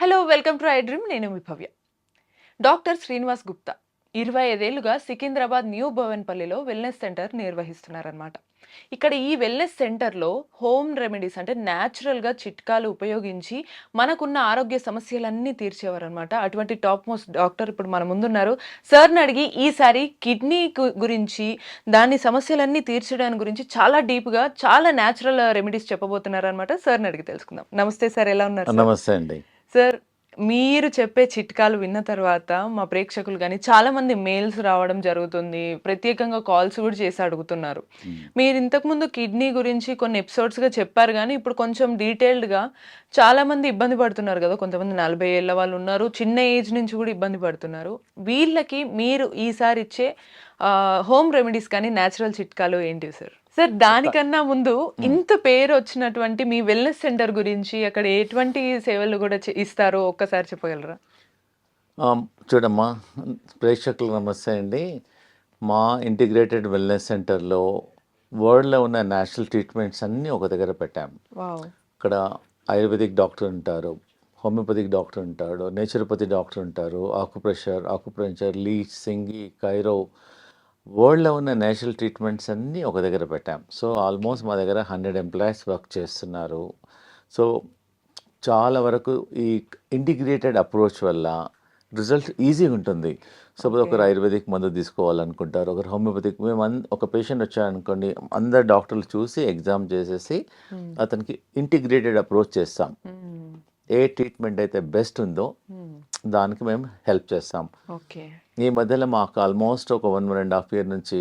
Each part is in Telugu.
Hello welcome to I dream. నేను మీ భవ్య. డాక్టర్ శ్రీనివాస్ గుప్తా 25 ఏళ్లుగా సికింద్రాబాద్ న్యూ భవన్పల్లిలో వెల్నెస్ సెంటర్ నిర్వహిస్తున్నారనమాట. ఇక్కడ ఈ వెల్నెస్ సెంటర్లో హోమ్ రెమెడీస్ అంటే న్యాచురల్గా చిట్కాలు ఉపయోగించి మనకున్న ఆరోగ్య సమస్యలన్నీ తీర్చేవారనమాట. అటువంటి టాప్ మోస్ట్ డాక్టర్ ఇప్పుడు మన ముందున్నారు. సార్ని అడిగి ఈసారి కిడ్నీ గురించి, దాని సమస్యలన్నీ తీర్చడానికి గురించి చాలా డీప్గా చాలా న్యాచురల్ రెమెడీస్ చెప్పబోతున్నారు అనమాట. సార్ని అడిగి తెలుసుకుందాం. నమస్తే సార్, ఎలా ఉన్నారు సార్? నమస్తే అండి. సార్, మీరు చెప్పే చిట్కాలు విన్న తర్వాత మా ప్రేక్షకులు కానీ చాలా మంది మెయిల్స్ రావడం జరుగుతుంది. ప్రత్యేకంగా కాల్స్ కూడా చేసి అడుగుతున్నారు. మీరు ఇంతకుముందు కిడ్నీ గురించి కొన్ని ఎపిసోడ్స్గా చెప్పారు, కానీ ఇప్పుడు కొంచెం డీటెయిల్డ్గా చాలా మంది ఇబ్బంది పడుతున్నారు కదా. కొంతమంది 40 ఏళ్ళ వాళ్ళు ఉన్నారు, చిన్న ఏజ్ నుంచి కూడా ఇబ్బంది పడుతున్నారు. వీళ్ళకి మీరు ఈసారి ఇచ్చే హోమ్ రెమెడీస్ కానీ న్యాచురల్ చిట్కాలు ఏంటివి సార్? సార్, దానికన్నా ముందు ఇంత పేరు వచ్చినటువంటి మీ వెల్నెస్ సెంటర్ గురించి, అక్కడ ఎటువంటి సేవలు కూడా ఇస్తారో ఒక్కసారి చెప్పగలరా? చూడమ్మా, ప్రేక్షకులకు నమస్తే అండి. మా ఇంటిగ్రేటెడ్ వెల్నెస్ సెంటర్లో వరల్డ్లో ఉన్న నేషనల్ ట్రీట్మెంట్స్ అన్నీ ఒక దగ్గర పెట్టాము. ఇక్కడ ఆయుర్వేదిక్ డాక్టర్ ఉంటారు, హోమియోపతిక్ డాక్టర్ ఉంటాడు, నేచురోపతి డాక్టర్ ఉంటారు, ఆకుప్రెషర్, లీచ్, సింగి, కైరో, వరల్డ్లో ఉన్న నేచురల్ ట్రీట్మెంట్స్ అన్నీ ఒక దగ్గర పెట్టాం. సో ఆల్మోస్ట్ మా దగ్గర 100 ఎంప్లాయీస్ వర్క్ చేస్తున్నారు. సో చాలా వరకు ఈ ఇంటిగ్రేటెడ్ అప్రోచ్ వల్ల రిజల్ట్ ఈజీగా ఉంటుంది. సపోజ్ ఒకరు ఆయుర్వేదిక్ మందు తీసుకోవాలనుకుంటారు, ఒకరు హోమియోపతిక్. మేము ఒక పేషెంట్ వచ్చారనుకోండి, అందరు డాక్టర్లు చూసి ఎగ్జామ్ చేసేసి అతనికి ఇంటిగ్రేటెడ్ అప్రోచ్ చేస్తాం. ఏ ట్రీట్మెంట్ అయితే బెస్ట్ ఉందో దానికి మేము హెల్ప్ చేస్తాం. ఈ మధ్యలో మాకు ఆల్మోస్ట్ ఒక 1.5 year నుంచి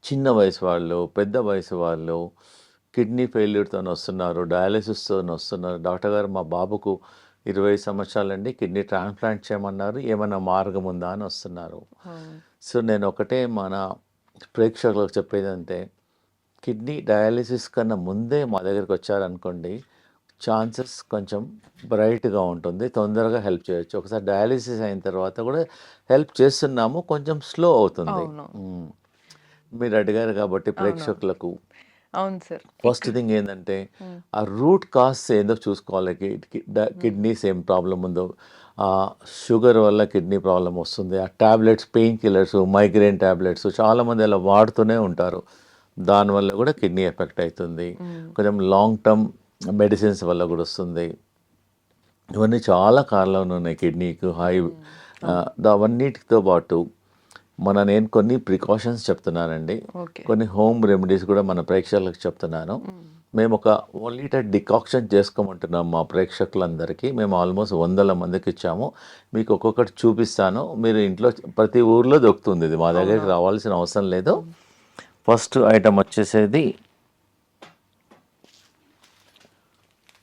చిన్న వయసు వాళ్ళు, పెద్ద వయసు వాళ్ళు కిడ్నీ ఫెయిల్యూర్తో వస్తున్నారు, డయాలసిస్తో వస్తున్నారు. డాక్టర్ గారు, మా బాబుకు 20 సంవత్సరాలండి, కిడ్నీ ట్రాన్స్ప్లాంట్ చేయమన్నారు, ఏమైనా మార్గం ఉందా అని వస్తున్నారు. సో నేను ఒకటే మన ప్రేక్షకులకు చెప్పేది అంటే, కిడ్నీ డయాలసిస్ కన్నా ముందే మా దగ్గరికి వచ్చారనుకోండి, ఛాన్సెస్ కొంచెం బ్రైట్గా ఉంటుంది, తొందరగా హెల్ప్ చేయొచ్చు. ఒకసారి డయాలిసిస్ అయిన తర్వాత కూడా హెల్ప్ చేస్తున్నాము, కొంచెం స్లో అవుతుంది. మీరు అడిగారు కాబట్టి ప్రేక్షకులకు, అవును సార్, ఫస్ట్ థింగ్ ఏంటంటే ఆ రూట్ కాజ్ ఏందో చూసుకోవాలి. కిడ్నీస్ ఏం ప్రాబ్లం ఉందో, షుగర్ వల్ల కిడ్నీ ప్రాబ్లం వస్తుంది, ఆ tablets, pain killers, migraine tablets చాలామంది అలా వాడుతూనే ఉంటారు, దానివల్ల కూడా కిడ్నీ ఎఫెక్ట్ అవుతుంది. కొంచెం లాంగ్ టర్మ్ మెడిసిన్స్ వల్ల కూడా వస్తుంది. ఇవన్నీ చాలా కారణాలు ఉన్నాయి కిడ్నీకి. అవన్నిటితో పాటు నేను కొన్ని ప్రికాషన్స్ చెప్తున్నానండి, కొన్ని హోమ్ రెమెడీస్ కూడా మన ప్రేక్షకులకు చెప్తున్నాను. మేము ఒక 1 liter డికాక్షన్ చేసుకోమంటున్నాం మా ప్రేక్షకులందరికీ. మేము ఆల్మోస్ట్ 100 మందికి ఇచ్చాము. మీకు ఒక్కొక్కటి చూపిస్తాను, మీరు ఇంట్లో ప్రతి ఊర్లో దొరుకుతుంది, ఇది మా దగ్గరికి రావాల్సిన అవసరం లేదు. ఫస్ట్ ఐటమ్ వచ్చేసేది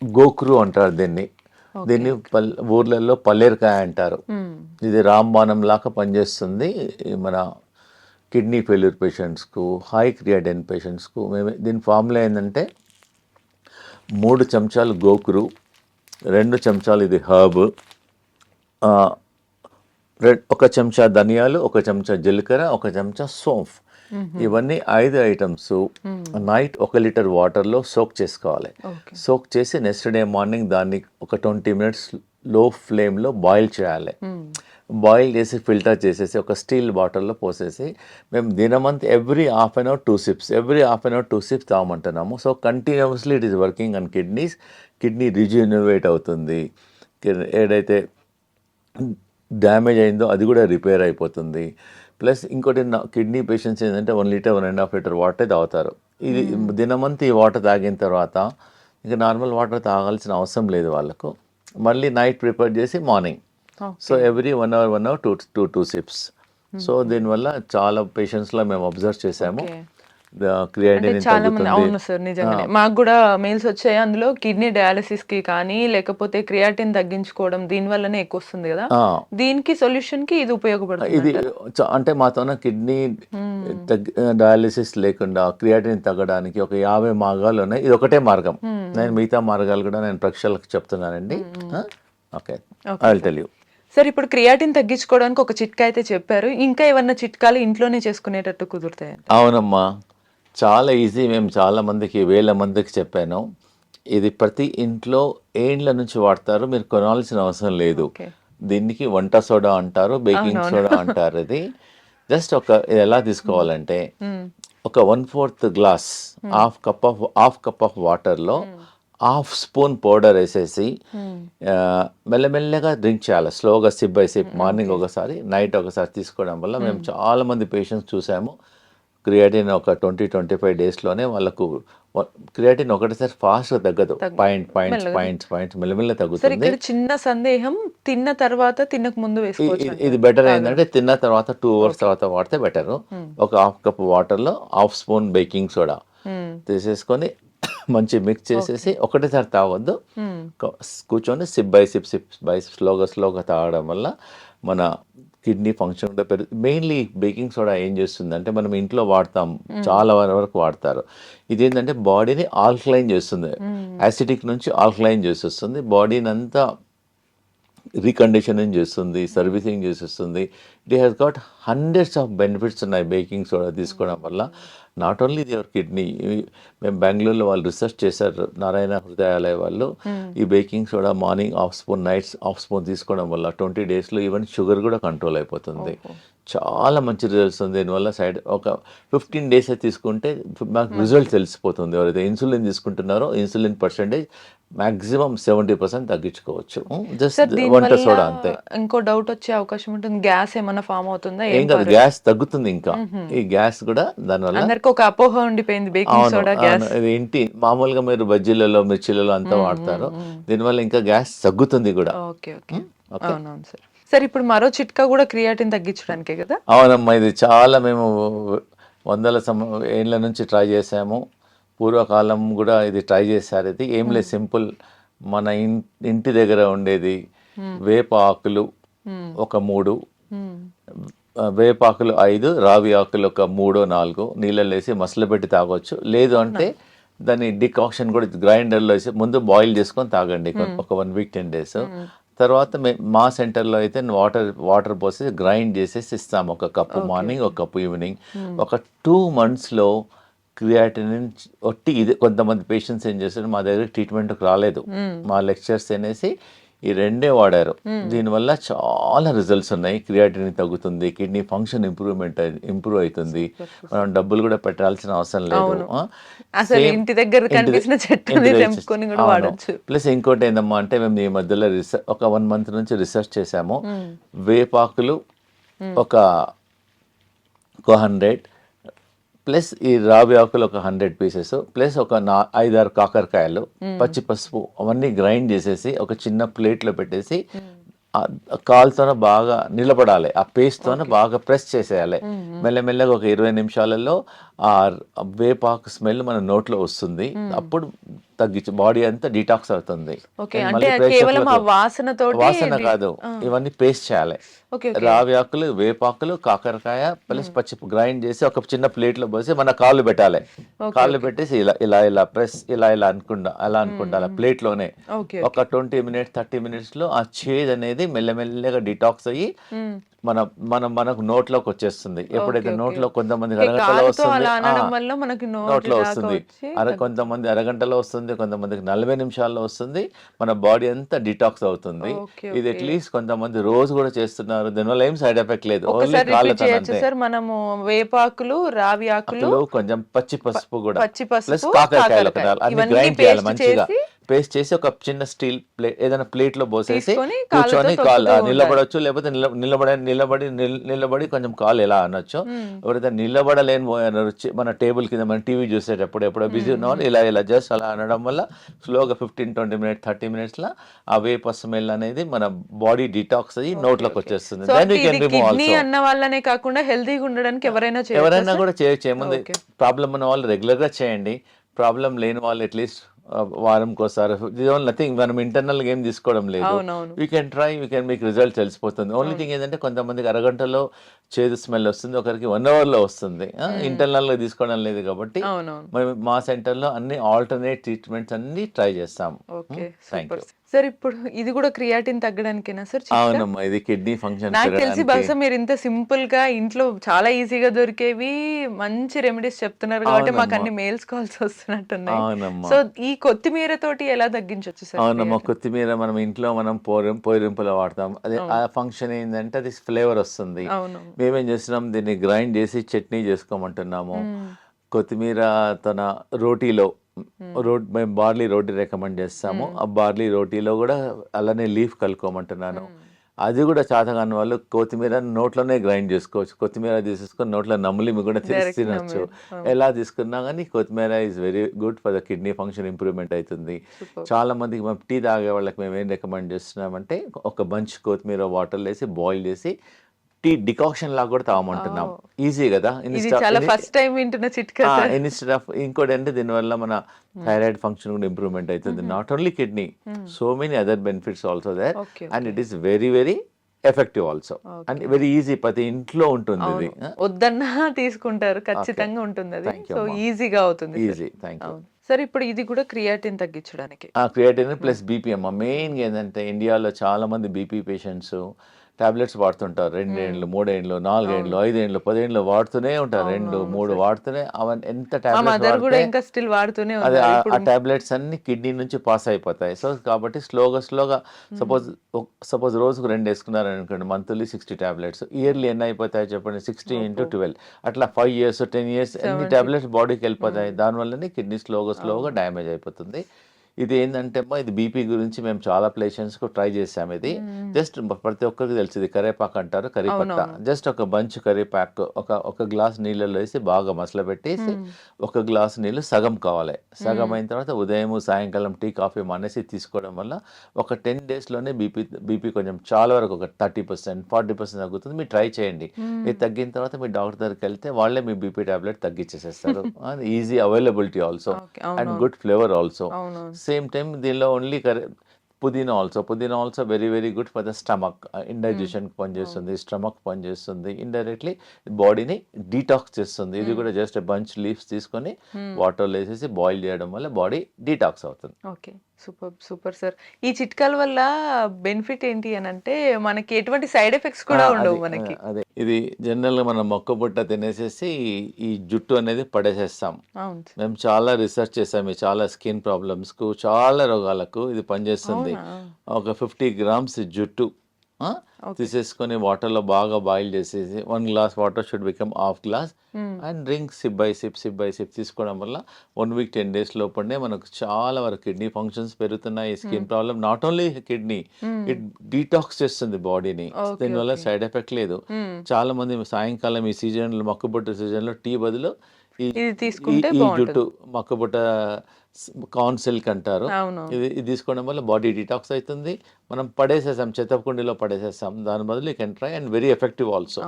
గోక్రు అంటారు దీన్ని ఊర్లలో పల్లేరుకాయ అంటారు. ఇది రాంబాణం లాగా పనిచేస్తుంది మన కిడ్నీ ఫెయిల్యూర్ పేషెంట్స్కు, హై క్రియాటిన్ పేషెంట్స్కు. దీని ఫార్ములా ఏంటంటే 3 చెంచాలు గోకురు, 2 చెంచాలు ఇది హర్బ్, 1 చెంచా ధనియాలు, 1 చెంచా జీలకర్ర, 1 చెంచా సోంఫ్. ఇవన్నీ 5 ఐటమ్స్ నైట్ 1 liter వాటర్లో సోక్ చేసుకోవాలి. సోక్ చేసి నెక్స్ట్ డే మార్నింగ్ దాన్ని ఒక 20 minutes లో ఫ్లేమ్లో బాయిల్ చేయాలి. బాయిల్ చేసి ఫిల్టర్ చేసేసి ఒక స్టీల్ బాటిల్లో పోసేసి మేము దినమంతా every half an hour 2 sips తాగమంటున్నాము. So continuously it is working on kidneys. Kidney rejuvenate అవుతుంది, ఏదైతే డ్యామేజ్ అయిందో అది కూడా రిపేర్ అయిపోతుంది. ప్లస్ ఇంకోటి, కిడ్నీ పేషెంట్స్ ఏంటంటే 1 liter 1.5 liter వాటర్ తాగుతారు. ఇది దినమంతా ఈ వాటర్ తాగిన తర్వాత ఇంకా నార్మల్ వాటర్ తాగాల్సిన అవసరం లేదు వాళ్ళకు. మళ్ళీ నైట్ ప్రిపేర్ చేసి morning, so every 1 hour 2 sips. So దీనివల్ల చాలా పేషెంట్స్లో మేము అబ్జర్వ్ చేసాము, చాలా మంది. అవును సార్, నిజంగానే మాకు కూడా మెయిల్స్ వచ్చాయి. అందులో కిడ్నీ డయాలసిస్ కి కానీ, లేకపోతే క్రియాటిన్ తగ్గించుకోవడం దీని వల్లనే ఎక్కువ వస్తుంది కదా, దీనికి సొల్యూషన్ కి ఇది ఉపయోగపడుతుంది. ఇది అంటే మాతో కిడ్నీ డయాలసిస్ లేకుండా క్రియాటిన్ తగ్గడానికి ఒక 50 మార్గాలు ఉన్నాయి. ఇది ఒకటే మార్గం. నేను మిగతా మార్గాలు కూడా నేను ప్రేక్షకులకు చెప్తున్నానండి. Okay, I will tell you. Sir, ఇప్పుడు క్రియాటిన్ తగ్గించుకోవడానికి ఒక చిట్కా అయితే చెప్పారు, ఇంకా ఏమన్నా చిట్కాలు ఇంట్లోనే చేసుకునేటట్టు కుదురుతాయి? అవునమ్మా, చాలా ఈజీ. మేము చాలా మందికి, 1000 మందికి చెప్పాను. ఇది ప్రతి ఇంట్లో ఏండ్ల నుంచి వాడతారు, మీరు కొనాల్సిన అవసరం లేదు. ఓకే. దీనికి వంట సోడా అంటారు, బేకింగ్ అవునవును. సోడా అంటారు. ఇది జస్ట్ ఇది ఎలా తీసుకోవాలంటే హ్మ్. ఒక 1/4 గ్లాస్, హాఫ్ కప్ ఆఫ్ వాటర్లో హాఫ్ స్పూన్ పౌడర్ వేసేసి హ్మ్. మెల్లమెల్లగా డ్రింక్ చేయాలి, స్లోగా సిప్ బై సిప్. మార్నింగ్ ఒకసారి, నైట్ ఒకసారి తీసుకోవడం వల్ల మేము చాలా మంది పేషెంట్స్ చూసాము. క్రియాటిన్ ఒక 20-25 డేస్లోనే వాళ్ళకు క్రియాటిన్ ఒకటేసారి ఫాస్ట్గా తగ్గదు, పాయింట్స్ మెల్లమెల్ల సార్ తగ్గుతుంది. ఇక్కడ చిన్న సందేహం, తిన్న తర్వాత తినక ముందు వేసుకోవచ్చు ఇది బెటర్ ఏంటంటే తిన్న తర్వాత 2 అవర్స్ తర్వాత వాడితే బెటరు. ఒక హాఫ్ కప్ వాటర్లో హాఫ్ స్పూన్ బేకింగ్ సోడా తీసేసుకొని మంచి మిక్స్ చేసేసి ఒకటేసారి తాగొద్దు, కూర్చొని సిప్ బై సిప్ స్లోగా తాగడం వల్ల మన కిడ్నీ ఫంక్షన్ కూడా మెయిన్లీ బేకింగ్ సోడా ఏం చేస్తుందంటే, మనం ఇంట్లో వాడతాం, చాలా వరకు వాడతారు. ఇదేంటంటే బాడీని ఆల్కలైన్ చేస్తుంది, యాసిడిక్ నుంచి ఆల్కలైన్ చేసేస్తుంది, బాడీని అంతా రీకండిషనింగ్ చేస్తుంది, సర్వీసింగ్ చేసేస్తుంది. It has got hundreds of benefits ఉన్నాయి బేకింగ్ సోడా తీసుకోవడం వల్ల. నాట్ ఓన్లీ యువర్ కిడ్నీ, మేము బెంగళూరులో వాళ్ళు రీసెర్చ్ చేశారు, నారాయణ హృదయాలయ వాళ్ళు. ఈ baking soda morning half spoon, nights half spoon తీసుకోవడం వల్ల 20 డేస్లో ఈవెన్ షుగర్ కూడా కంట్రోల్ అయిపోతుంది. చాలా మంచి రిజల్ట్స్ ఉంది దీనివల్ల. ఒక 15 డేస్ తీసుకుంటే మాకు రిజల్ట్ తెలిసిపోతుంది. ఎవరైతే ఇన్సులిన్ తీసుకుంటున్నారో ఇన్సులిన్ పర్సెంటేజ్ మ్యాక్సిమం 70% తగ్గించుకోవచ్చు, జస్ట్ వంట సోడా అంతే. ఇంకో డౌట్ వచ్చే అవకాశం ఉంటుంది, గ్యాస్ ఏమైనా ఫామ్ అవుతుందా? ఏం కాదు, గ్యాస్ తగ్గుతుంది. ఇంకా ఈ గ్యాస్ కూడా దానివల్ల అందరికి ఒక అపోహ ఉండిపోయింది, బేకింగ్ సోడా గ్యాస్. ఇది ఇంటి మామూలుగా మీరు బజ్జీలలో, మిర్చిలలో అంతా వాడతారు, దీనివల్ల ఇంకా గ్యాస్ తగ్గుతుంది కూడా. ఓకే ఓకే, అవునవును సార్. సార్ ఇప్పుడు మరో చిట్కా కూడా క్రియాటిన్ తగ్గించడానికే కదా? అవునమ్మా, ఇది చాలా మేము వందల ఏళ్ళ నుంచి ట్రై చేసాము. పూర్వకాలం కూడా ఇది ట్రై చేశారు. ఇది ఏం లేదు, సింపుల్. మన ఇంటి దగ్గర ఉండేది వేప ఆకులు ఒక 3, వేపాకులు 5, రావి ఆకులు ఒక 3-4 నీళ్ళలో వేసి మసలబెట్టి తాగొచ్చు. లేదు అంటే దాన్ని డికాక్షన్ కూడా గ్రైండర్లో వేసి ముందు బాయిల్ చేసుకొని తాగండి ఒక 1 వీక్ 10 డేస్. తర్వాత మా సెంటర్లో అయితే వాటర్ పోసి గ్రైండ్ చేసేసి ఇస్తాము, ఒక కప్పు మార్నింగ్, ఒక కప్పు ఈవినింగ్. ఒక 2 monthsలో క్రియాటినిన్ ఒట్టి ఇది. కొంతమంది పేషెంట్స్ ఏం చేస్తారు, మా దగ్గర ట్రీట్మెంట్కి రాలేదు, మా లెక్చర్స్ అనేసి ఈ 2 వాడారు. దీనివల్ల చాలా రిజల్ట్స్ ఉన్నాయి. క్రియాటినిన్ తగ్గుతుంది, కిడ్నీ ఫంక్షన్ ఇంప్రూవ్ అవుతుంది, మనం డబ్బులు కూడా పెట్టాల్సిన అవసరం లేదు. అసలు ఇంటి దగ్గర కనిపించిన చెట్టుని తెంపుకొని కూడా వాడొచ్చు. ప్లస్ ఇంకోటి ఏందమ్మా అంటే, మేము ఈ మధ్యలో ఒక 1 month నుంచి రీసెర్చ్ చేసాము. వేపాకులు ఒక 100 ప్లస్ ఈ రావి ఆకులు ఒక 100 పీసెస్, ప్లస్ ఒక 5-6 కాకరకాయలు, పచ్చి పసుపు అవన్నీ గ్రైండ్ చేసేసి ఒక చిన్న ప్లేట్లో పెట్టేసి కాలుతోనే బాగా నిలబడాలి, ఆ పేస్ట్తోనే బాగా ప్రెస్ చేసేయాలి. మెల్లమెల్లగా ఒక 20 నిమిషాలలో ఆ వేపాకు స్మెల్ మన నోట్లో వస్తుంది. అప్పుడు తగ్గించి బాడీ అంతా డిటాక్స్ అవుతుంది. వాసన కాదు, ఇవన్నీ పేస్ట్ చేయాలి. రావి ఆకులు, వేపాకులు, కాకరకాయ ప్లస్ పచ్చి గ్రైండ్ చేసి ఒక చిన్న ప్లేట్లో పోసి మన కాళ్ళు పెట్టాలి. కాళ్ళు పెట్టేసి ఇలా ప్రెస్ ఇలా అనుకుంటా ప్లేట్లోనే ఒక 20 minutes 30 minutes లో ఆ చేదు అనేది మెల్లమెల్లగా డిటాక్స్ అయ్యి మనకు నోట్లోకి వచ్చేస్తుంది. ఎప్పుడైతే నోట్లో కొంతమంది అరగంటలో వస్తుంది, నోట్లో వస్తుంది, కొంతమంది అరగంటలో వస్తుంది, కొంతమందికి 40 నిమిషాల్లో వస్తుంది, మన బాడీ అంతా డిటాక్స్ అవుతుంది. ఇది అట్లీస్ట్ కొంతమంది రోజు కూడా చేస్తున్నారు, దీనివల్ల ఏం సైడ్ ఎఫెక్ట్ లేదు. ఓన్లీ మనము వేపాకులు, రావి ఆకులు, కొంచెం పచ్చి పసుపు కూడా, ప్లస్ కాకరకాయలు అన్ని గ్రైండ్ చేయాలి మంచిగా, పేస్ట్ చేసి ఒక చిన్న స్టీల్ ప్లేట్ ఏదైనా ప్లేట్లో పోసేసి కూర్చొని కాలు నిలబడొచ్చు, లేకపోతే నిలబడి కొంచెం కాలు ఎలా అనొచ్చు. ఎవరైతే నిలబడలేని మన టేబుల్ కింద మన టీవీ చూసేటప్పుడు ఎప్పుడో బిజీ ఉన్నవాళ్ళు ఇలా జస్ట్ అలా అనడం వల్ల స్లోగా 15-20 minutes 30 minutes లా ఆ వేప స్మెల్ అనేది మన బాడీ డిటాక్స్ అయ్యి నోట్లోకి వచ్చేస్తుంది. అన్న వాళ్ళనే కాకుండా హెల్తీగా ఉండడానికి ఎవరైనా కూడా చేయొచ్చు. ఏముంది, ప్రాబ్లం ఉన్న వాళ్ళు రెగ్యులర్ గా చేయండి, ప్రాబ్లం లేని వాళ్ళు అట్లీస్ట్ వారంకోసారి. నథింగ్, మనం ఇంటర్నల్గా ఏం తీసుకోవడం లేదు. We can try, we can మీకు రిజల్ట్ తెలిసిపోతుంది. ఓన్లీ థింగ్ ఏంటంటే కొంతమందికి అరగంటలో చేదు స్మెల్ వస్తుంది, ఒకరికి 1 అవర్లో వస్తుంది. ఇంటర్నల్గా తీసుకోవడం లేదు కాబట్టి అవునవును. మేము మా సెంటర్లో అన్ని ఆల్టర్నేట్ ట్రీట్మెంట్స్ అన్ని ట్రై చేస్తాము. Okay. Thank super. You. Sir ఇప్పుడు ఇది కూడా క్రియాటిన్ తగ్గడానికేనా సార్ చిట్కా? అవునమ్మా, ఇది కిడ్నీ ఫంక్షన్ నాకు తెలిసి పెరగడానికి. బహుశా మీరు ఇంత సింపుల్ గా ఇంట్లో చాలా ఈజీగా దొరికేవి మంచి రెమెడీస్ చెప్తున్నారు కాబట్టి మాకు అవునమ్మా. అన్ని మెయిల్స్ కాల్స్ వస్తున్నట్టున్నాయి. అవునమ్మా. సో ఈ కొత్తిమీర తోటి ఎలా తగ్గించవచ్చు సార్ అవునమ్మా, క్రియాటిన్? కొత్తిమీర మనం ఇంట్లో మనం పోరింపులో వాడతాం. అదే ఆ ఫంక్షన్ ఏంటంటే అది ఫ్లేవర్ వస్తుంది. అవును. మేమేం చేస్తున్నాం, దీన్ని గ్రైండ్ చేసి చట్నీ చేసుకోమంటున్నాము. కొత్తిమీర తన రోటీలో మేము బార్లీ రోటీ రికమెండ్ చేస్తాము. ఆ బార్లీ రోటీలో కూడా అలానే లీఫ్ కలుపుకోమంటున్నాను. అది కూడా చేతకాని వాళ్ళు కొత్తిమీర నోట్లోనే గ్రైండ్ చేసుకోవచ్చు. కొత్తిమీర తీసేసుకొని నోట్లో నమిలి కూడా Direct తినొచ్చు. ఎలా తీసుకున్నా కానీ కొత్తిమీర is very good for the kidney function improvement అవుతుంది. చాలా మందికి మేము టీ తాగే వాళ్ళకి మేము ఏం రికమెండ్ చేస్తున్నామంటే ఒక బంచ్ కొత్తిమీర వాటర్లో వేసి బాయిల్ చేసి టీ డికాక్షన్ లాగా కూడా తాగమంటున్నాం. ఈజీ కదా. ఇది చాలా ఫస్ట్ టైం వింటున్న చిట్కా సార్. ఇన్స్టెడ్ ఆఫ్ ఇంకోటి అంటే దీనివల్ల మన థైరాయిడ్ ఫంక్షన్ కూడా ఇంప్రూవ్మెంట్ అవుతుంది. Not only kidney, so many other benefits also there, okay. And it is very very effective also, and very easy. ప్రతి ఇంట్లో ఉంటుంది ఇది. వద్దన్నా తీసుకుంటారు, ఖచ్చితంగా ఉంటుంది అది. Thank you, సో అమ్మా. ఈజీగా అవుతుంది సార్. ఈజీ. Thank you. అవును సార్. ఇప్పుడు ఇది కూడా క్రియాటిన్ తగ్గించడానికి. క్రియాటిన్ ప్లస్ బీపీ అమ్మ. మెయిన్గా ఏంటంటే ఇండియాలో చాలా మంది బీపీ పేషెంట్స్ టాబ్లెట్స్ వాడుతుంటారు. 2 ఏండ్లు 3 ఏండ్లు 4 ఏండ్లు 5 ఏండ్లు 10 ఏండ్లు వాడుతూనే ఉంటారు. 2 3 వాడుతూనే అవన్నీ ఎంత మా టాబ్లెట్స్ మదర్ కూడా వాడితే ఇంకా స్టిల్ వాడుతూనే అదే ఉన్నారు. ఆ టాబ్లెట్స్ అన్ని కిడ్నీ నుంచి పాస్ అయిపోతాయి. సో కాబట్టి స్లోగా సపోజ్ రోజుకు 2 వేసుకున్నారు అనుకోండి, మంత్లీ 60 టాబ్లెట్స్. ఇయర్లీ ఎన్ని అయిపోతాయి చెప్పండి, 60 × 12 అట్లా 5 years 10 years ఎన్ని టాబ్లెట్స్ బాడీకి వెళ్ళిపోతాయి. దానివల్లనే కిడ్నీ స్లోగా డ్యామేజ్ అయిపోతుంది. ఇది ఏంటంటే అమ్మా, ఇది బీపీ గురించి మేము చాలా పేషెంట్స్కు ట్రై చేసాము. ఇది జస్ట్ ప్రతి ఒక్కరికి తెలుసు, ఇది కరేపాకు అంటారు, కరిపత్త. జస్ట్ ఒక బంచ్ కరివేపాకు ఒక గ్లాస్ నీళ్ళలో వేసి బాగా మసలబెట్టేసి ఒక గ్లాస్ నీళ్ళు సగం కావాలి. సగం అయిన తర్వాత ఉదయం సాయంకాలం టీ కాఫీ మానేసి తీసుకోవడం వల్ల ఒక 10 daysలోనే బీపీ కొంచెం చాలా వరకు ఒక 30% 40% తగ్గుతుంది. మీరు ట్రై చేయండి. ఇది తగ్గిన తర్వాత మీ డాక్టర్ దగ్గరికి వెళ్తే వాళ్ళే మీ బీపీ టాబ్లెట్ తగ్గించేసేస్తారు. Easy availability also, and good flavour also. Same time దీనిలో only pudina also very very good for the stomach. ఇండైజెషన్కి పనిచేస్తుంది, స్టమక్ పనిచేస్తుంది, ఇండైరెక్ట్లీ బాడీని డీటాక్స్ చేస్తుంది. ఇది కూడా జస్ట్ బంచ్ లీవ్స్ తీసుకొని వాటర్లో వేసేసి బాయిల్ చేయడం వల్ల బాడీ డీటాక్స్ అవుతుంది. ఓకే. Super sir. ఈ చిట్కాల వల్ల బెనిఫిట్ ఏంటి అని అంటే మనకి ఎటువంటి సైడ్ ఎఫెక్ట్స్ కూడా ఉండవు మనకి. అదే ఇది జనరల్గా మనం మొక్కబుట్ట తినేసేసి ఈ జుట్టు అనేది పడేసేస్తాం. అవును. మేము చాలా రీసెర్చ్ చేసాము. చాలా స్కిన్ ప్రాబ్లమ్స్కు, చాలా రోగాలకు ఇది పనిచేస్తుంది. ఒక 50 grams జుట్టు తీసేసుకొని వాటర్లో బాగా బాయిల్ చేసేసి 1 glass water should become ½ glass and drink SIP by SIP తీసుకోవడం వల్ల 1 week 10 days లోపలనే మనకు చాలా వరకు కిడ్నీ ఫంక్షన్స్ పెరుగుతున్నాయి. Skin problem not only kidney, it detox చేస్తుంది బాడీని. దీనివల్ల సైడ్ ఎఫెక్ట్ లేదు. చాలా మంది సాయంకాలం ఈ సీజన్లో మొక్కబుట్ట సీజన్లో టీ బదులు ఈ జుట్టు మొక్కబుట్ట కార్న్ సిల్క్ అంటారు, ఇది తీసుకోవడం వల్ల బాడీ డిటాక్స్ అవుతుంది. మనం పడేసేసాం, చెత్తకుండీలో పడేసేసాం. దాని బదులు you can try and very effective also.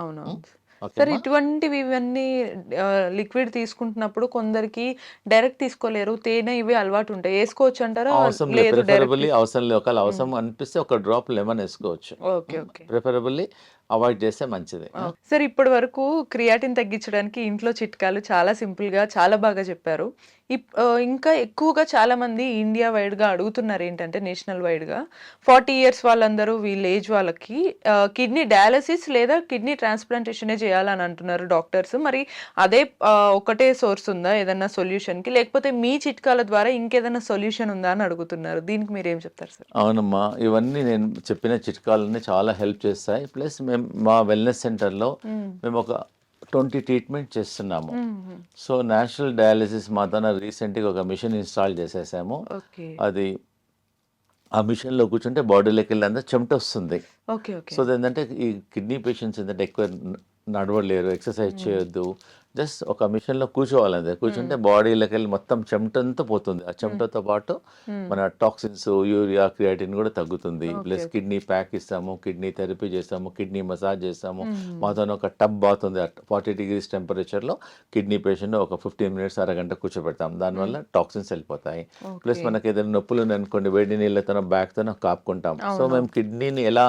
Sir ఇటువంటివి ఇవన్నీ లిక్విడ్ తీసుకుంటున్నప్పుడు కొందరికి డైరెక్ట్ తీసుకోలేరు, తేనె ఇవి అలవాటు ఉంటాయి, వేసుకోవచ్చు అంటారా? అవసరం లేదు, ప్రిఫరబుల్లీ అవసరం లేదు. ఒకవేళ అవసరం అనిపిస్తే ఒక డ్రాప్ లెమన్ వేసుకోవచ్చు. ప్రిఫరబుల్లీ అవాయిడ్ చేస్తే మంచిది. సార్ ఇప్పటి వరకు క్రియాటిన్ తగ్గించడానికి ఇంట్లో చిట్కాలు చాలా సింపుల్ గా చాలా బాగా చెప్పారు. ఇంకా ఎక్కువగా చాలా మంది ఇండియా వైడ్ గా అడుగుతున్నారు ఏంటంటే నేషనల్ వైడ్ గా 40 years వాళ్ళందరూ వీళ్ళ ఏజ్ వాళ్ళకి కిడ్నీ డయాలసిస్ లేదా కిడ్నీ ట్రాన్స్ప్లాంటేషన్ చేయాలని అంటున్నారు డాక్టర్స్. మరి అదే ఒకటే సోర్స్ ఉందా ఏదన్నా సొల్యూషన్ కి, లేకపోతే మీ చిట్కాల ద్వారా ఇంకేదైనా సొల్యూషన్ ఉందా అని అడుగుతున్నారు. దీనికి మీరు ఏం చెప్తారు సార్? అవునమ్మా, ఇవన్నీ నేను చెప్పిన చిట్కాలన్నీ చాలా హెల్ప్ చేస్తాయి. ప్లస్ మేము మా వెల్నెస్ సెంటర్లో మేము ఒక 20 ట్రీట్మెంట్ చేస్తున్నాము. సో నేషనల్ డయాలసిస్ మా తన రీసెంట్గా ఒక మిషన్ ఇన్స్టాల్ చేసేసాము. అది ఆ మిషన్లో కూర్చుంటే బాడీలోకి వెళ్ళి అంతా చెమట వస్తుంది. సో ఏంటంటే ఈ కిడ్నీ పేషెంట్స్ ఏంటంటే ఎక్కువ నడవలేరు, ఎక్సర్సైజ్ చేయొద్దు, జస్ట్ ఒక మిషన్లో కూర్చోవాలంటే కూర్చుంటే బాడీలోకి వెళ్ళి మొత్తం చెమటంతా పోతుంది. ఆ చెమటతో పాటు మన టాక్సిన్స్, యూరియా, క్రియాటిన్ కూడా తగ్గుతుంది. ప్లస్ కిడ్నీ ప్యాక్ ఇస్తాము, కిడ్నీ థెరపీ చేస్తాము, కిడ్నీ మసాజ్ చేస్తాము. మాతో ఒక టబ్ బాత్ ఉంది, 40 degrees టెంపరేచర్లో కిడ్నీ పేషెంట్ ఒక 15 minutes అరగంట కూర్చోబెడతాం. దానివల్ల టాక్సిన్స్ వెళ్ళిపోతాయి. ప్లస్ మనకి ఏదైనా నొప్పులు అనుకోండి, వేడి నీళ్ళతో బ్యాక్తో కాపుకుంటాం. సో మేము కిడ్నీని ఎలా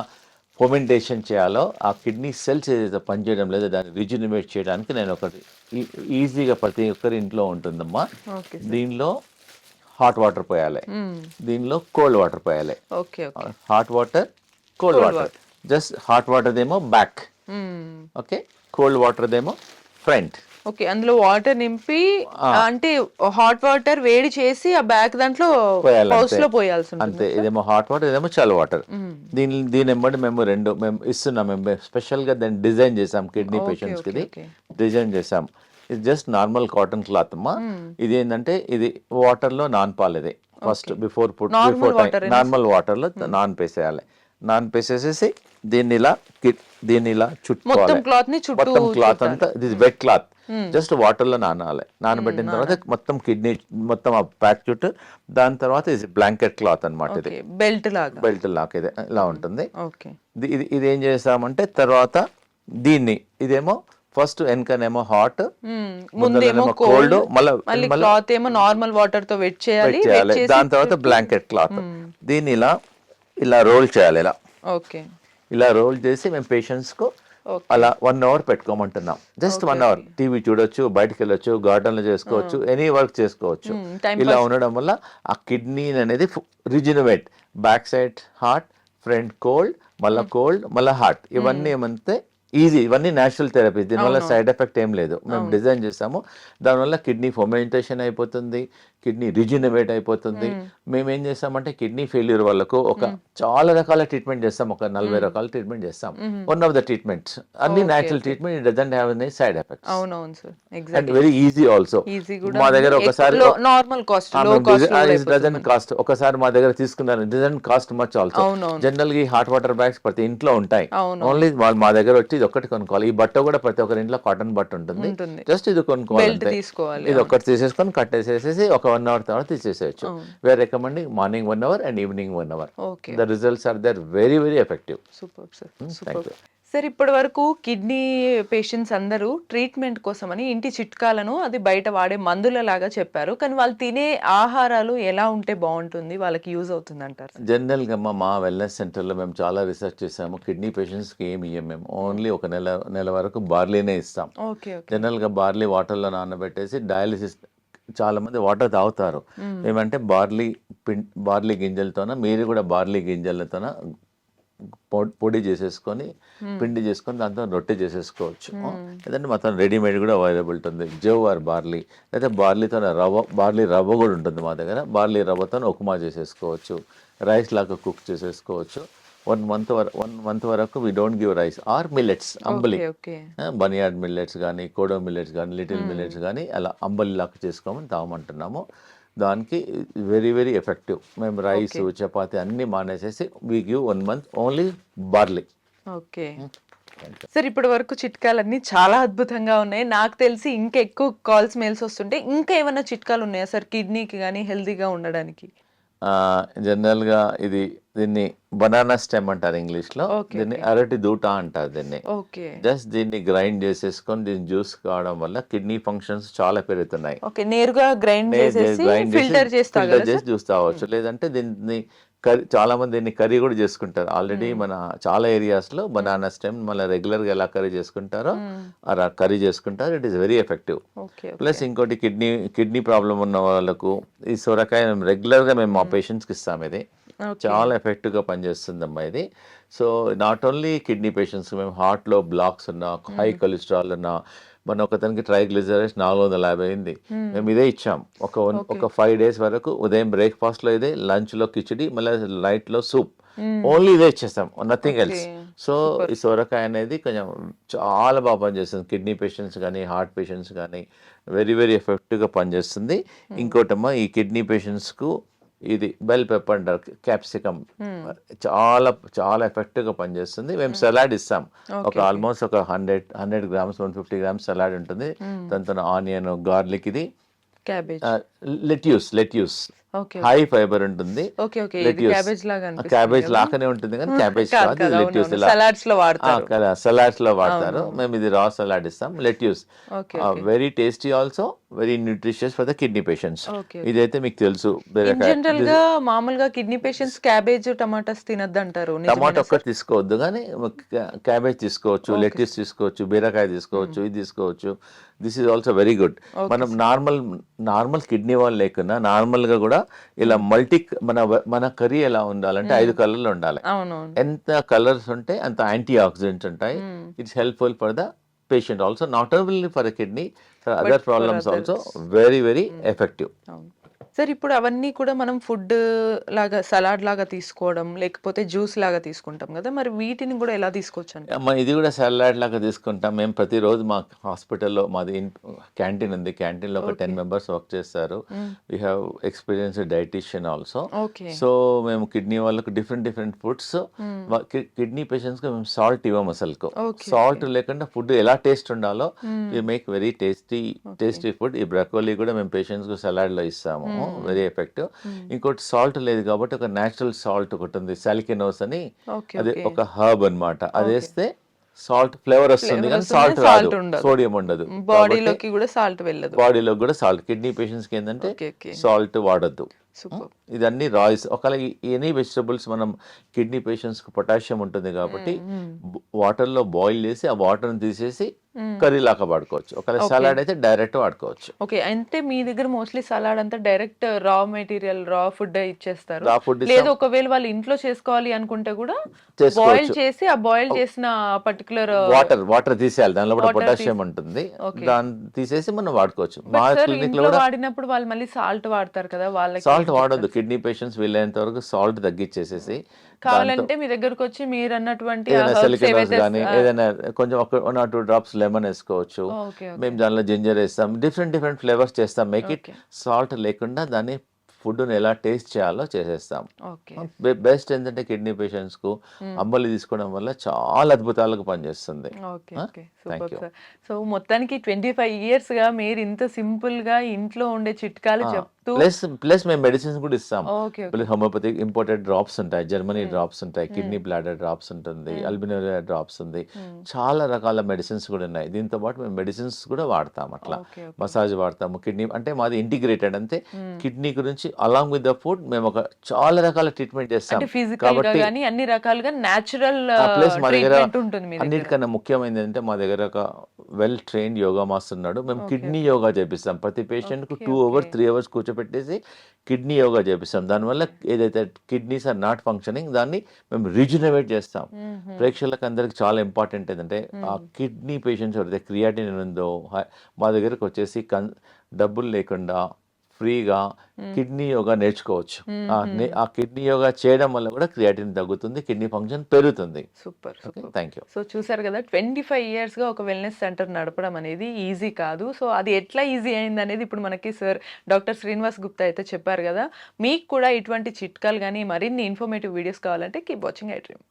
ఫర్మెంటేషన్ చేయాలో ఆ కిడ్నీ సెల్స్ ఏదైతే పనిచేయడం లేదో దాన్ని రిజ్యూనివేట్ చేయడానికి నేను ఒకటి ఈజీగా ప్రతి ఒక్కరి ఇంట్లో ఉంటుందమ్మా. ఓకే. దీనిలో హాట్ వాటర్ పోయాలి, దీనిలో కోల్డ్ వాటర్ పోయాలి. Okay. Okay. Hot water, cold water. Just hot water ఏమో బ్యాక్, ఓకే, కోల్డ్ వాటర్ ఏమో ఫ్రంట్. ఓకే. అందులో వాటర్ నింపి అంటే హాట్ వాటర్ వేడి చేసి ఆ బ్యాక్ దాంట్లో పౌచ్ లో పోయాల్సి ఉంటుంది. అంతే. ఇదేమో హాట్ వాటర్, ఇదేమో చల్ల వాటర్. దీని ఎంబడి మేము ఇస్తున్నాం. మేము స్పెషల్ గా దాన్ని డిజైన్ చేసాం కిడ్నీ పేషెంట్స్ కి. ఇది డిజైన్ చేసాం. ఇది జస్ట్ నార్మల్ కాటన్ క్లాత్ అమ్మా. ఇది ఏంటంటే ఇది వాటర్ లో నానపాలి. ఇది ఫస్ట్ బిఫోర్ నార్మల్ వాటర్ లో నానపేసేయాలి. నానపేసేసేసి దీన్ని ఇలా చుట్టుకోవాలి. మొత్తం క్లాత్ అంతా ఇది వెట్ క్లాత్ జస్ట్ వాటర్ లో నానాలి. నానబెట్టిన తర్వాత మొత్తం కిడ్నీ మొత్తం ఆ ప్యాక్ చుట్టూ. దాని తర్వాత ఇది బ్లాంకెట్ క్లాత్ అన్నమాట. ఇది బెల్ట్ లాగా ఇది ఇలా ఉంటుంది. ఇది ఏం చేస్తామంటే తర్వాత దీన్ని ఇదేమో ఫస్ట్ వెనకనేమో హాట్, ముందేమో కోల్డ్, మళ్ళీ క్లాత్ ఏమో నార్మల్ వాటర్ తో వెట్ చేయాలి. దాని తర్వాత బ్లాంకెట్ క్లాత్. దీన్ని ఇలా రోల్ చేయాలి. ఇలా రోల్ చేసి మేము పేషెంట్స్ కు అలా 1 hour పెట్టుకోమంటున్నాం. జస్ట్ 1 hour టీవీ చూడొచ్చు, బయటకు వెళ్ళొచ్చు, గార్డెన్ లో చేసుకోవచ్చు, ఎనీ వర్క్ చేసుకోవచ్చు. ఇలా ఉండడం వల్ల ఆ కిడ్నీ అనేది rejuvenate, back side hot, front cold, మళ్ళీ కోల్డ్, మళ్ళీ హాట్. ఇవన్నీ ఏమంటే ఈజీ, ఇవన్నీ న్యాచురల్ థెరపీ. దీనివల్ల సైడ్ ఎఫెక్ట్ ఏం లేదు. మేము డిజైన్ చేసాము. దానివల్ల కిడ్నీ ఫర్మెంటేషన్ అయిపోతుంది, కిడ్నీ రిజినవేట్ అయిపోతుంది. మేము ఏం చేస్తామంటే కిడ్నీ ఫెయిల్యూర్ వాళ్ళకు చాలా రకాల ట్రీట్మెంట్ చేస్తాం. ఒక 40 రకాల ట్రీట్మెంట్ చేస్తాం. వన్ ఆఫ్ ద ట్రీట్మెంట్స్ అన్ని natural treatment. It doesn't have any side effects. అవునవును sir. And very easy also. మా దగ్గర ఒకసారి నార్మల్ కాస్ట్, డజన్ కాస్ట్ ఒకసారి మా దగ్గర తీసుకున్నారు. Dozen cost much also. General గా హాట్ వాటర్ బ్యాగ్స్ ప్రతి ఇంట్లో ఉంటాయి. ఓన్లీ వాళ్ళు మా దగ్గర వచ్చి ఇది ఒక్కటి కొనుక్కోవాలి. ఈ బట్ట కూడా ప్రతి ఒక్కరి ఇంట్లో కాటన్ బట్ట ఉంటుంది. జస్ట్ ఇది కొనుక్కోవాలి. ఇది ఒక్కటి తీసేసుకొని కట్టేసేసి ఒక 1 hour తర్వాత తీసేసేయచ్చు. We're recommending morning 1 hour and evening 1 hour. The results are there very very effective. Super sir. Sir ఇప్పటి వరకు కిడ్నీ పేషెంట్స్ అందరూ ట్రీట్మెంట్ కోసమని ఇంటి చిట్కాలను అది బయట వాడే మందుల లాగా చెప్పారు. కానీ వాళ్ళు తినే ఆహారాలు ఎలా ఉంటే బాగుంటుంది, వాళ్ళకి యూజ్ అవుతుంది అంటారు? జనరల్ గా మా వెల్నెస్ సెంటర్లో మేము చాలా రీసెర్చ్ చేసాము. కిడ్నీ పేషెంట్స్ కి ఏమి ఇయ్యం మేము. ఓన్లీ ఒక నెల వరకు బార్లీనే ఇస్తాం. జనరల్ గా బార్లీ వాటర్ లో నానబెట్టేసి డయాలిసిస్ చాలా మంది వాటర్ తాగుతారు. ఏమంటే బార్లీ గింజలతోన, మీరు కూడా బార్లీ గింజలతోన పొడి చేసేసుకొని పిండి చేసుకొని దాంతో రొట్టె చేసేసుకోవచ్చు. లేదంటే మొత్తం రెడీమేడ్ కూడా అవైలబుల్ ఉంటుంది. జవ్ ఆర్ బార్లీ, లేదా బార్లీతో బార్లీ రవ్వ కూడా ఉంటుంది మా దగ్గర. బార్లీ రవ్వతో ఉప్మా చేసేసుకోవచ్చు, రైస్ లాగా కుక్ చేసేసుకోవచ్చు. 1 month వరకు we don't give rice or millets, అంబలి, బనియాడ్ మిల్లెట్స్ కానీ, కోడో మిల్లెట్స్ కానీ, లిటిల్ మిల్లెట్స్ కానీ అలా అంబలి లాగా చేసుకోమని తాగమంటున్నాము. దానికి వెరీ వెరీ ఎఫెక్టివ్. మేము రైస్, చపాతి అన్ని మానేసేసి we give 1 month only barley. Okay sir, ఇప్పటి వరకు చిట్కాలన్నీ చాలా అద్భుతంగా ఉన్నాయి. నాకు తెలిసి ఇంకా ఎక్కువ కాల్స్, మెయిల్స్ వస్తుంటే ఇంకా ఏమైనా చిట్కాలు ఉన్నాయా సార్ కిడ్నీకి కానీ హెల్తీగా ఉండడానికి? జనరల్గా దీన్ని బనానా స్టెమ్ అంటారు ఇంగ్లీష్లో. దీన్ని అరటి దూట అంటారు దీన్ని. జస్ట్ దీన్ని గ్రైండ్ చేసేసుకొని దీన్ని జ్యూస్ కావడం వల్ల కిడ్నీ ఫంక్షన్స్ చాలా పెరుగుతున్నాయి. నేరుగా గ్రైండ్ ఫిల్టర్ చేసి జ్యూస్ తాగవచ్చు. లేదంటే దీన్ని చాలా మంది దీన్ని కర్రీ కూడా చేసుకుంటారు. ఆల్రెడీ మన చాలా ఏరియాస్ లో బనానా స్టెమ్ మళ్ళీ రెగ్యులర్ గా ఎలా కర్రీ చేసుకుంటారో అలా కర్రీ చేసుకుంటారు. It is very effective. Plus ఇంకోటి కిడ్నీ ప్రాబ్లం ఉన్న వాళ్ళకు ఈ సొరకాయ రెగ్యులర్ గా మేము మా పేషెంట్స్ కి ఇస్తాం. ఇది చాలా ఎఫెక్టివ్ గా పనిచేస్తుందమ్మా ఇది. So not only kidney patients, మేము హార్ట్ లో బ్లాక్స్ ఉన్నా, హై కొలెస్ట్రాల్ ఉన్నా, మన ఒకతనికి ట్రైగ్లిజరైడ్స్ 450 అయింది. మేము ఇదే ఇచ్చాం ఒక 5 days వరకు. ఉదయం బ్రేక్ఫాస్ట్ లో ఇదే, లంచ్ లో కిచిడి, మళ్ళీ నైట్ లో సూప్, ఓన్లీ ఇదే ఇచ్చేస్తాం, నథింగ్ ఎల్స్. సో ఈ సొరకాయ అనేది కొంచెం చాలా బాగా పనిచేస్తుంది కిడ్నీ పేషెంట్స్ కానీ, హార్ట్ పేషెంట్స్ కానీ. వెరీ వెరీ ఎఫెక్టివ్గా పనిచేస్తుంది. ఇంకోటమ్మా, ఈ కిడ్నీ పేషెంట్స్కు ఇది బెల్ పెప్పర్ అంటారు, క్యాప్సికమ్, చాలా చాలా ఎఫెక్టివ్గా పనిచేస్తుంది. మేము సలాడ్ ఇస్తాం. ఆల్మోస్ట్ ఒక 100 grams 150 grams సలాడ్ ఉంటుంది. దాంతో ఆనియన్, గార్లిక్, ఇది లెట్యూస్ ఓకే. హై ఫైబర్ ఉంటుంది. ఓకే. ఓకే. ఇది లెట్యూస్ క్యాబేజ్ లాగా అనిపిస్తుంది క్యాబేజ్ కదా! లాగానే ఉంటుంది కానీ క్యాబేజ్ కాదు కాదు, కాదు. ఇది లెట్యూస్ అవునవును. ఇలా సలాడ్స్‌లో వాడతారు. సలాడ్స్ లో వాడతారు. అవునవును. మేము ఇది రా సలాడ్ ఇస్తాం. Lettuce okay. Okay. Very tasty, also very nutritious for the kidney patients. Okay. ఇదైతే మీకు తెలుసు. ఇన్ బీరకాయ జనరల్ గా మామూలుగా కిడ్నీ పేషెంట్స్ క్యాబేజ్, టమాటాస్ తినొద్దంటారు. టమాటో నిజమేనా ఒక్కటి సార్? తీసుకోవద్దు కానీ క్యాబేజ్ తీసుకోవచ్చు, ఓకే. లెట్యూస్ తీసుకోవచ్చు, బీరకాయ తీసుకోవచ్చు, ఇది తీసుకోవచ్చు. This is also very good. Okay మనం సార్. నార్మల్ కిడ్నీ వాళ్ళు లేకున్నా నార్మల్ గా కూడా ఇలా మన కర్రీ ఎలా ఉండాలంటే 5 కలర్లు ఉండాలి. అవునవును. ఎంత కలర్స్ ఉంటే అంత యాంటీ ఆక్సిడెంట్స్ ఉంటాయి. It's helpful for the patient also, not only for kidney, for but other for problems also others. Very effective. అవును. సార్ ఇప్పుడు అవన్నీ కూడా మనం ఫుడ్ లాగా సలాడ్ లాగా తీసుకోవడం, లేకపోతే జ్యూస్ లాగా తీసుకుంటాం కదా! మరి వీటిని కూడా ఎలా తీసుకోవచ్చు అంటారు? అమ్మ ఇది కూడా సలాడ్ లాగా తీసుకుంటాం. మేము ప్రతిరోజు మా హాస్పిటల్లో మాది క్యాంటీన్ ఉంది. క్యాంటీన్లో ఒక ఓకే. 10 మెంబర్స్ వర్క్ చేస్తారు. We have experience dietitian also. Okay. So మేము కిడ్నీ వాళ్ళకు డిఫరెంట్ ఫుడ్స్, కిడ్నీ పేషెంట్స్కి మేము సాల్ట్ ఇవ్వము అసలుకు. ఓకే. Salt okay. లేకుండా ఫుడ్ ఎలా టేస్ట్ ఉండాలో we make very okay. Tasty food. ఈ బ్రకోలీ కూడా మేము పేషెంట్స్కి సలాడ్లో ఇస్తాము, వెరీ ఎఫెక్టివ్. ఇంకోటి సాల్ట్ లేదు కాబట్టి ఒక న్యాచురల్ సాల్ట్ ఒకటి ఉంది, సాలికినోస్ అని. ఓకే. అది ఓకే. ఒక హర్బ్ అన్నమాట. అది ఓకే. వేస్తే సాల్ట్ ఫ్లేవర్ వస్తుంది ఫ్లేవర్ కానీ వస్తుంది, సాల్ట్ రాదు, సాల్ట్ ఉండదు. సోడియం ఉండదు. కాబట్టి బాడీలోకి కూడా సాల్ట్ వెళ్ళదు. బాడీలో కూడా సాల్ట్, కిడ్నీ పేషెంట్స్కి ఏంటంటే ఓకే. ఓకే. సాల్ట్ వాడద్దు. సూపర్. ఇదన్నీ రాయిస్. ఒకవేళ ఎనీ వెజిటబుల్స్ మనం కిడ్నీ పేషెంట్స్కి పొటాషియం ఉంటుంది కాబట్టి వాటర్లో బాయిల్ చేసి ఆ వాటర్ని తీసేసి కర్రీ లాగా వాడుకోవచ్చు. ఒకవేళ ఓకే. సలాడ్ అయితే డైరెక్ట్ వాడుకోవచ్చు. ఓకే. అంటే మీ దగ్గర మోస్ట్లీ సలాడ్ అంతా direct raw material, raw food ఇచ్చేస్తారు. రా ఫుడ్ లేదు ఇస్తాం, ఒకవేళ వాళ్ళు ఇంట్లో చేసుకోవాలి అనుకుంటే కూడా బాయిల్ చేసుకోవచ్చు. చేసి ఆ బాయిల్ చేసిన పర్టికులర్ వాటర్ తీసేయాలి, దానిలో కూడా వాటర్ పొటాషియం తీసి ఉంటుంది. ఓకే. దాన్ని తీసేసి మనం వాడుకోవచ్చు. మా బట్ సార్ క్లినిక్ లో ఇంట్లో కూడా వాడినప్పుడు వాళ్ళు మళ్ళీ సాల్ట్ వాడతారు కదా, వాళ్ళకి సాల్ట్ ఏం వాడొద్దు. చెప్తారు? కిడ్నీ పేషెంట్స్ వీలైనంత వరకు సాల్ట్ తగ్గించేసేసి దాంతో కావాలంటే మీ దగ్గరకు వచ్చి మీరు అన్నటువంటి ఆ ఏదైనా హెర్బ్స్ సెలికనోస్ ఏవైతే కానీ ఏదైనా కొంచెం 1 or 2 డ్రాప్స్ లెమన్ వేసుకోవచ్చు. ఓకే. మేము ఓకే. దానిలో జింజర్ వేస్తాం, డిఫరెంట్ ఫ్లేవర్స్ చేస్తాం. Make it okay. సాల్ట్ లేకుండా దాన్ని ఫుడ్ని ఎలా టేస్ట్ చేయాలో చేసేస్తాం. ఓకే. బెస్ట్ ఏంటంటే కిడ్నీ పేషెంట్స్కు అంబలి తీసుకోవడం వల్ల చాలా అద్భుతాలకు పనిచేస్తుంది. Okay. Okay. Thank super you. Sir. So మొత్తానికి 25 ఇయర్స్ గా మీరు ఇంత సింపుల్ గా ఇంట్లో ఉండే చిట్కాలు చెప్తూ ప్లస్ మేము మెడిసిన్స్ కూడా ఇస్తాం. Okay. Okay. Homoeopathic imported drops ఉంటాయి, జర్మనీ డ్రాప్స్ ఉంటాయి, కిడ్నీ బ్లాడర్ డ్రాప్స్ ఉంటుంది, అల్బినోరియా డ్రాప్స్ ఉంది, చాలా రకాల మెడిసిన్స్ కూడా ఉన్నాయి. దీంతో పాటు మేము మెడిసిన్స్ కూడా వాడతాం. అట్లా ఓకే. ఓకే. మసాజ్ వాడతాము. కిడ్నీ అంటే మాది ఇంటిగ్రేటెడ్, అంతే కిడ్నీ గురించి అలాంగ్ విత్ ద ఫుడ్ మేము ఒక చాలా రకాల ట్రీట్మెంట్ చేస్తాం. అంటే ఫిజికల్ గా కాబట్టి గానీ అన్ని రకాలుగా నేచురల్ ప్లస్ మా దగ్గర ట్రీట్మెంట్ ఉంటుంది మీ దగ్గర. అన్నిటికన్నా ముఖ్యమైనది ఏంటంటే మా దగ్గర ఒక వెల్ ట్రైన్డ్ యోగా మాస్టర్ ఉన్నాడు. మేము ఓకే. కిడ్నీ యోగా చేపిస్తాం. ప్రతి పేషెంట్కు ఓకే. 2 ఓకే. hours 3 hours కూర్చోపెట్టేసి కిడ్నీ యోగా చేపిస్తాం. దానివల్ల ఏదైతే కిడ్నీస్ ఆర్ నాట్ ఫంక్షనింగ్ దాన్ని మేము రిజునవేట్ చేస్తాం. ప్రేక్షకులకు అందరికి చాలా ఇంపార్టెంట్ ఏంటంటే ఆ కిడ్నీ పేషెంట్స్ ఎవరైతే క్రియాటిన్ ఉందో మా దగ్గరకు వచ్చేసి డబ్బులు లేకుండా ఫ్రీగా కిడ్నీ యోగా నేర్చుకోవచ్చు. ఆ కిడ్నీ యోగా చేయడం వల్ల కూడా క్రియాటిన్ తగ్గుతుంది, కిడ్నీ ఫంక్షన్ పెరుగుతుంది. Super. Super. Thank you. So చూసారు కదా, 25 ఇయర్స్ గా ఒక వెల్నెస్ సెంటర్ నడపడం అనేది ఈజీ కాదు. సో అది ఎట్లా ఈజీ అయింది అనేది ఇప్పుడు మనకి సార్ డాక్టర్ శ్రీనివాస్ గుప్తా అయితే చెప్పారు కదా. మీకు కూడా ఇటువంటి చిట్కాలు కానీ మరిన్ని ఇన్ఫర్మేటివ్ వీడియోస్ కావాలంటే కీప్ వాచింగ్ ఐ డ్రీమ్.